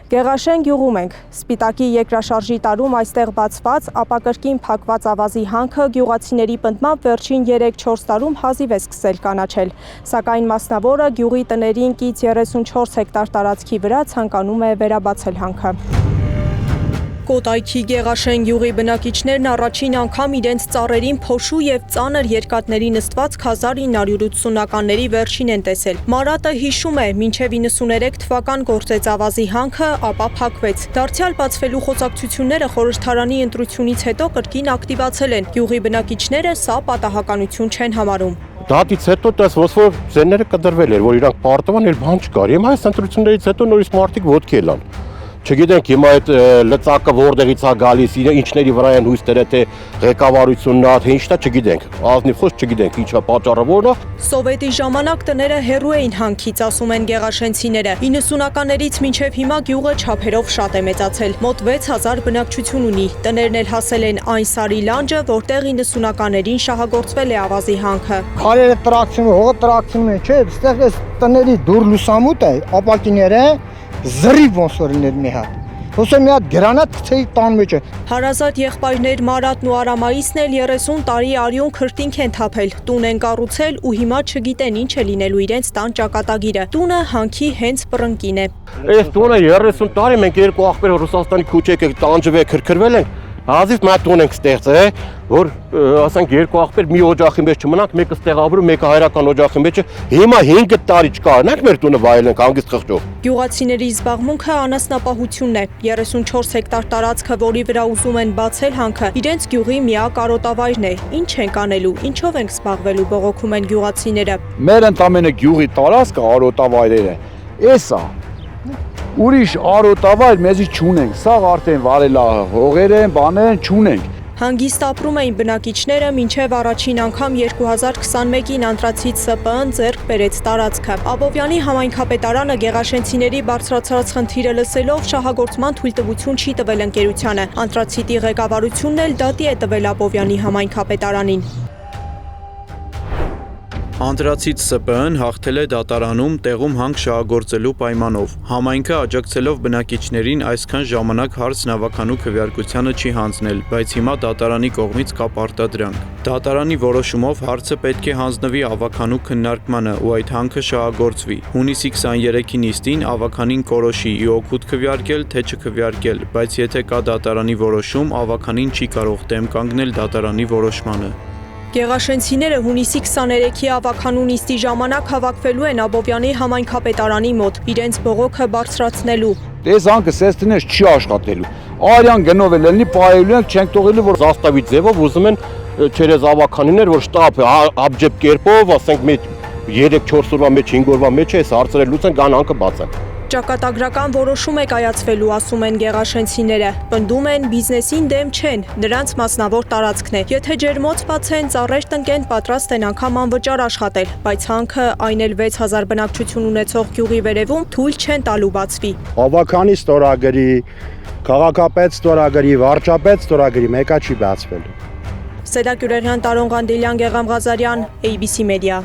Գեղաշեն գյուղում ենք, Սպիտակի երկրաշարժի տարում այստեղ բացված, ապա կրկին փակված ավազի հանքը գյուղացիների պնդմամբ վերջին 3-4 տարում հազիվ է սկսել կանաչել, սակայն մասնավորը գյուղի տներին կից 34 հեկտար տարածքի վրա ցանկանում է վերաբացել հանքը։ Կոտայքի Գեղաշեն գյուղի բնակիչներն առաջին անգամ իրենց ծառերին փոշու եւ ծանր երկաթների նստված 1980-ականների վերջին են տեսել։ Մարատը հիշում է, մինչև 93 թվական գործեց ավազի հանքը, ապա փակվեց։ Դարձյալ բացվելու խոսակցությունները խորհրդարանի ընտրությունից հետո կրկին ակտիվացել են։ Գյուղի բնակիչները սա պատահականություն չեն համարում։ Դատից հետո տեսվեց, որ ձեները կդրվել էր, որ իրանք պարտվան էլ բան չկար։ Հիմա այս ընտրություններից հետո նորից մարդիկ ոտքի ելան։ Չգիտենք հիմա այդ լծակը որտեղից է գալիս, ինչների վրա են հույս դրել, թե ղեկավարությունն է, թե ինչն է, չգիտենք։ Ազնիվ խոսք չգիտենք ինչ է պատճառը որն է։ Սովետի ժամանակ տները հեռու էին հանքից, ասում են գեղաշենցիները։ 90-ականներից մինչև հիմա գյուղը չափերով շատ է մեծացել, մոտ 6000 բնակչություն ունի։ Տներն էլ հասել են այն սարի լանջը, որտեղ 90-ականներին շահագործվել է ավազի հանքը։ Քարերը տրակցում, հողը տրակցում են, չէ՞, այստեղ էս տների դուր լուսամուտ է, ապակիները զրիվ ոնց որ լիներ մի հատ։ Ոսը մի հատ գրանատ գցեի տան մեջ է։ Հարազատ եղբայրներ Մարատն ու Արամայիսն էլ 30 տարի արյուն քրտինք են թափել, տուն են կառուցել ու հիմա չգիտեն ինչ է լինելու իրենց տան ճակատագիրը։ Տունը հանքի հենց պռնկին է։ Այս տունը 30 տարի մենք երկու աղբեր Ռուսաստանի քուչեկ տանջվել քրքրվել ենք։ Հազիվ մի հատ տուն ենք ստեղծել, որ ասենք երկու աղբեր մի օջախի մեջ չմնանք, մեկը ստեղաբրում, մեկը հայրական օջախի մեջ է։ Հիմա 5 տարի չկարնանք մեր տունը վայելենք հանգիստ խղճով։ Գյուղացիների զբաղմունքը անասնապահությունն է։ 34 հեկտար տարածքը, որի վրա ուզում են բացել հանքը, իրենց գյուղի միակ արոտավայրն է։ Ինչ ենք անելու, ինչով ենք զբաղվելու, բողոքում են գյուղացիները։ Մեր ընդամենը գյուղի տարածքը արոտավայրեր է։ Էսա ուրիշ արոտավայր մեզի չունենք, սաղ արդեն վարելա հողեր են, բաներ են, չունենք։ Հանգիստ ապրում էին բնակիչները, մինչև առաջին անգամ 2021-ին անտրացից ՍՊԸ-ն ձեռք բերեց տարածքը։ Աբովյանի համայնքապետարանը գեղաշենցիների բարձրացած խնդիրը լսելով շահագործման թույլտվություն չի տվել ընկերությանը։ Անտրացիտի ղեկավարությունն էլ դատի է տվել Աբովյանի համայնքապետարանին։ Անտրացից ՍՊԸ-ն հաղթել է դատարանում տեղում հանք շահագործելու պայմանով։ Համայնքը աջակցելով բնակիչներին այսքան ժամանակ հարցն ավականու քվեարկությանը չի հանձնել, բայց հիմա դատարանի կողմից կա պարտադրանք։ Դատարանի որոշումով հարցը պետք է հանձնվի ավականու քննարկմանը ու այդ հանքը շահագործվի։ Հունիսի 23-ի նիստին ավականին կորոշի՝ ի օգուտ քվեարկել, թե չքվեարկել, բայց եթե կա դատարանի որոշում, ավականին չի կարող դեմ կանգնել դատարանի որոշմանը։ Գեղաշենցիները հունիսի 23-ի ավականու նիստի ժամանակ հավաքվելու են Աբովյանի համայնքապետարանի մոտ, իրենց բողոքը բարձրացնելու։ Այս հանքը սեստինես չի աշխատելու։ Արյան գնով էլ լինի, պայելու ենք, չենք թողելու, որ Զաստավի ձևով ուզում են չերեզ ավականիներ, որ շտապ աբջեփ կերպով, ասենք մեկ 3-4 օրվա մեջ 5 օրվա մեջ է, այս հարցերը լուծեն, գան հանքը բացեն։ Ճակատագրական որոշում է կայացվելու, ասում են գեղաշենցիները, պնդում են բիզնեսին դեմ չեն, նրանց մասնավոր տարածքն է, եթե ջերմոց բացեն, ծառեր տնկեն, պատրաստ են անգամ անվճար աշխատել, բայց հանքը այն էլ 6000 բնակչություն ունեցող գյուղի վերևում թույլ չեն տալու բացվի։ Ավականի ստորագրի, քաղաքապետ ստորագրի, վարչապետ ստորագրի, մեկա չի բացվելու։ Սեդա Գյուրեղյան, Տարոն Ղանդիլյան, Գեղամ Ղազարյան, ABC Media։